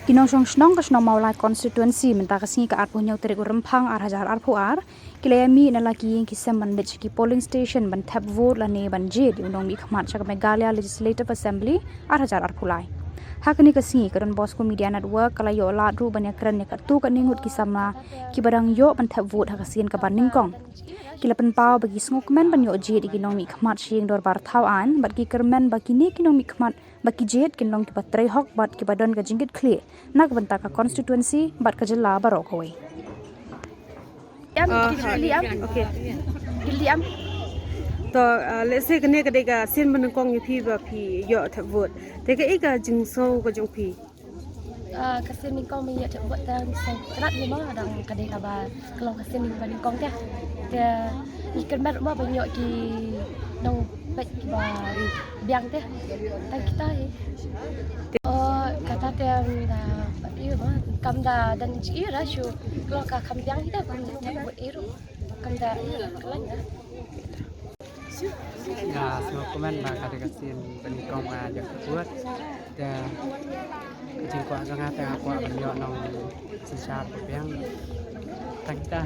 Kinong snong ka snong maulai constituency menta kasi ka arpo nyau terik rempang hajar arpo kilayami na lagi yang kisah mandit ki polling station ban tap vote la ne ban je di undong mi khmat chak Meghalaya Legislative Assembly hajar arpo lai hakni kasi karon Bosco Media Network kala yo la ru ban yakran ne ka tu ka ningut kisama ki barang yo ban tap vote hakasin ka ban ningkong kila pen pau bagi ngokmen ban yo je di kinong mi khmat shing dor bar thawan bat ki kermen bagi ni kinong mi khmat baki jet kinong ki patrai hok bat ki badon ka jingit khle nak banta ka constituency bat ka jilla barok hoy Okay. Giliam तो लेसे कने कदे का सेन मन Kong फी बा फी यो थ vote ते का एक जिंग सो को जों फी kasi ni kong mi ya buat dan serat ni mah dang kade kaba kalau kasi ni ban kong teh dia ikan mat mah banyak ki nong baik ki ba biang teh tak kita kata teh da iu mah kam da dan iu ra shu kalau ka kam biang kita kam teh buat iru kam da kelan ya semua komen kata kasin penikong aja buat dan kecil kuat sangat yang aku banyak nong secara yang tak kita